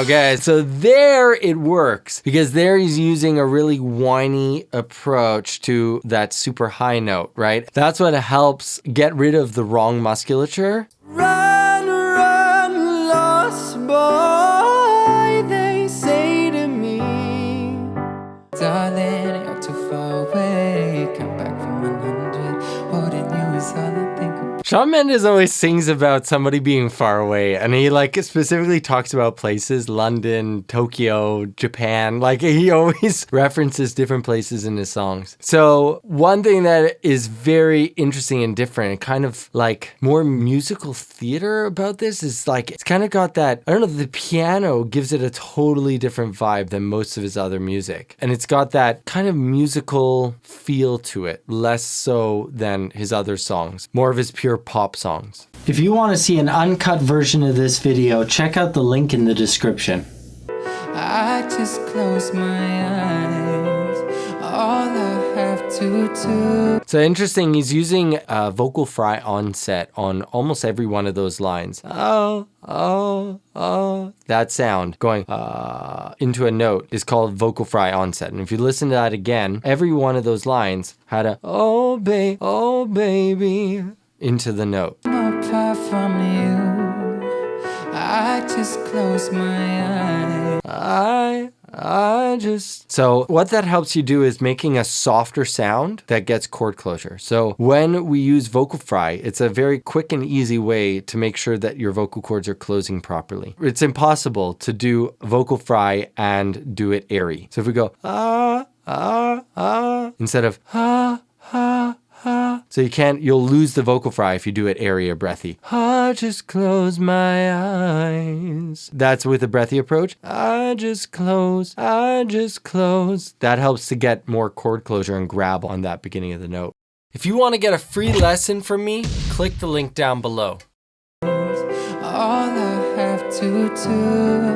Okay, so there it works because there he's using a really whiny approach to that super high note, right? That's what helps get rid of the wrong musculature. Run, run, lost boy, they say to me. Darling, you're too far away. Come back from 100. Holding you is all I think about. Shawn Mendes always sings about somebody being far away, and he like specifically talks about places, London, Tokyo, Japan. Like he always references different places in his songs. So one thing that is very interesting and different, kind of like more musical theater about this is like, it's kind of got that, I don't know, the piano gives it a totally different vibe than most of his other music. And it's got that kind of musical feel to it, less so than his other songs, more of his pure pop songs. If you want to see an uncut version of this video, check out the link in the description. I just close my eyes, all I have to do. So interesting, he's using a vocal fry onset on almost every one of those lines. Oh, oh, oh. That sound going into a note is called vocal fry onset. And if you listen to that again, every one of those lines had a oh baby into the note. Apart from you, I just close my eyes. I just... So what that helps you do is making a softer sound that gets chord closure. So when we use vocal fry, it's a very quick and easy way to make sure that your vocal cords are closing properly. It's impossible to do vocal fry and do it airy. So if we go instead of so you'll lose the vocal fry if you do it airy or breathy. I just close my eyes. That's with a breathy approach. I just close. That helps to get more chord closure and grab on that beginning of the note. If you want to get a free lesson from me, click the link down below. All I have to do.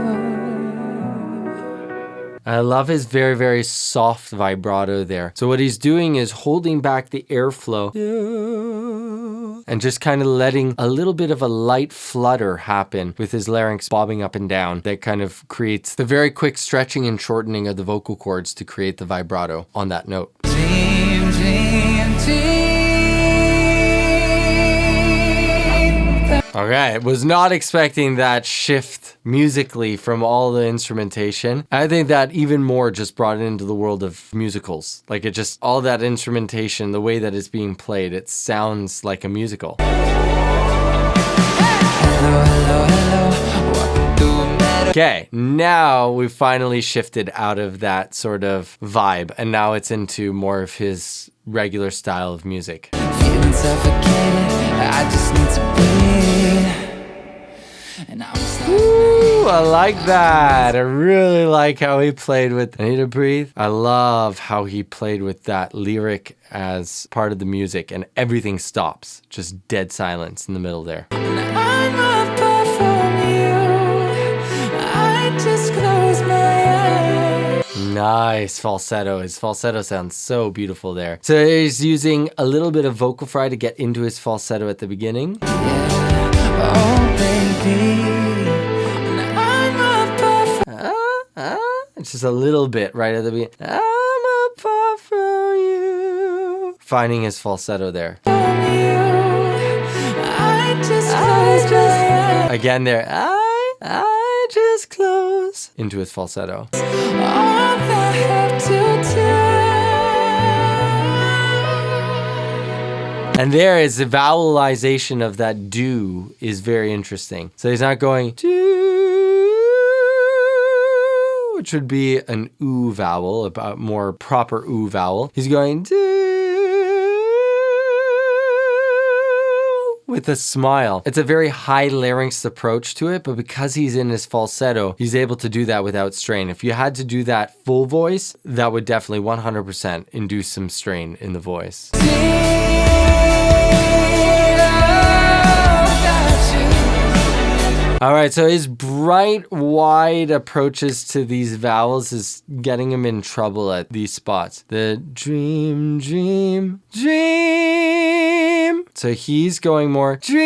I love his very, very soft vibrato there. So what he's doing is holding back the airflow and just kind of letting a little bit of a light flutter happen with his larynx bobbing up and down. That kind of creates the very quick stretching and shortening of the vocal cords to create the vibrato on that note. Dream, dream, dream. Okay, was not expecting that shift musically from all the instrumentation. I think that even more just brought it into the world of musicals. Like it just, all that instrumentation, the way that it's being played, it sounds like a musical. Okay, now we've finally shifted out of that sort of vibe, and now it's into more of his regular style of music. Feeling suffocated, I just need to breathe. And I'm Ooh, I like that. I really like how he played with I Need to Breathe. I love how he played with that lyric as part of the music and everything stops. Just dead silence in the middle there. I'm apart from you. I just close my eyes. Nice falsetto. His falsetto sounds so beautiful there. So he's using a little bit of vocal fry to get into his falsetto at the beginning. Oh, baby. And I'm apart from It's just a little bit right at the beginning. I'm apart from you. Finding his falsetto there. you. I just close my eyes. Again there. I just close into his falsetto. All I have to do. And there is the vowelization of that do is very interesting. So he's not going do, which would be an oo vowel, a more proper oo vowel. He's going do with a smile. It's a very high larynx approach to it, but because he's in his falsetto, he's able to do that without strain. If you had to do that full voice, that would definitely 100% induce some strain in the voice. All right, so his bright, wide approaches to these vowels is getting him in trouble at these spots. The dream, dream, dream. So he's going more dream.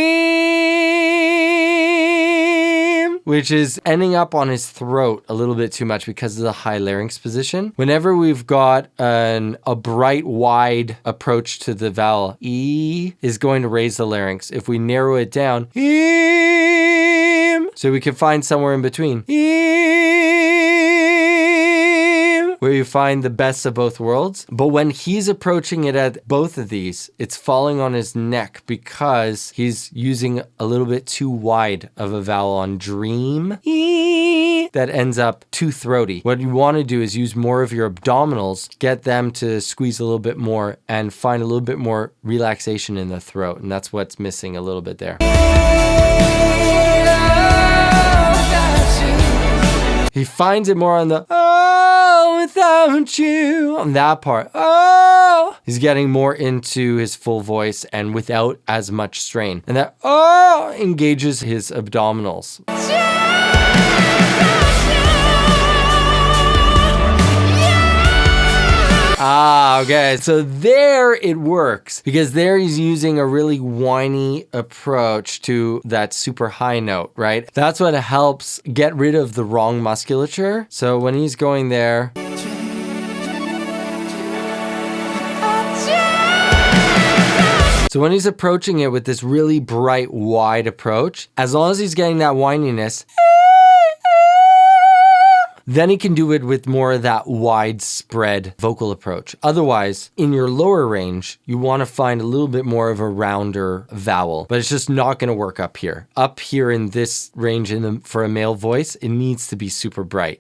which is ending up on his throat a little bit too much because of the high larynx position. Whenever we've got a bright, wide approach to the vowel, E is going to raise the larynx. If we narrow it down, so we can find somewhere in between, where you find the best of both worlds. But when he's approaching it at both of these, it's falling on his neck because he's using a little bit too wide of a vowel on dream. That ends up too throaty. What you want to do is use more of your abdominals, get them to squeeze a little bit more and find a little bit more relaxation in the throat. And that's what's missing a little bit there. He finds it more on the without you, on that part. Oh, he's getting more into his full voice and without as much strain. And that engages his abdominals. Okay. So there it works because there he's using a really whiny approach to that super high note, right? That's what helps get rid of the wrong musculature. So when he's going there, so when he's approaching it with this really bright, wide approach, as long as he's getting that whininess, then he can do it with more of that widespread vocal approach. Otherwise, in your lower range, you want to find a little bit more of a rounder vowel, but it's just not going to work up here. Up here in this range for a male voice, it needs to be super bright.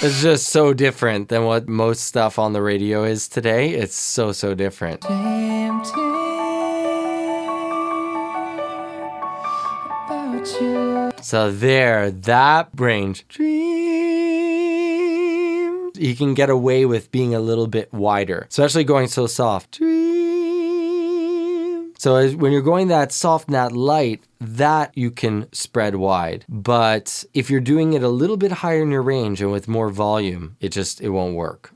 It's just so different than what most stuff on the radio is today. It's so different. So there, that range, dream, he can get away with being a little bit wider, especially going so soft. Dream. So when you're going that soft and that light, that you can spread wide. But if you're doing it a little bit higher in your range and with more volume, it won't work.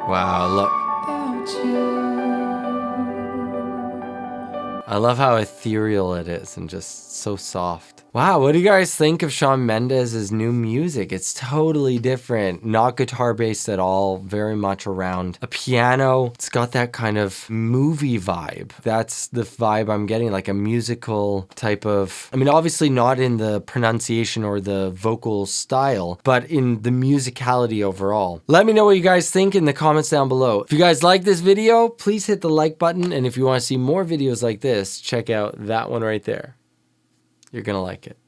Wow, look. I love how ethereal it is and just so soft. Wow, what do you guys think of Shawn Mendes' new music? It's totally different, not guitar-based at all, very much around a piano. It's got that kind of movie vibe. That's the vibe I'm getting, like a musical type of, I mean, obviously not in the pronunciation or the vocal style, but in the musicality overall. Let me know what you guys think in the comments down below. If you guys like this video, please hit the like button, and if you want to see more videos like this, check out that one right there. You're gonna like it.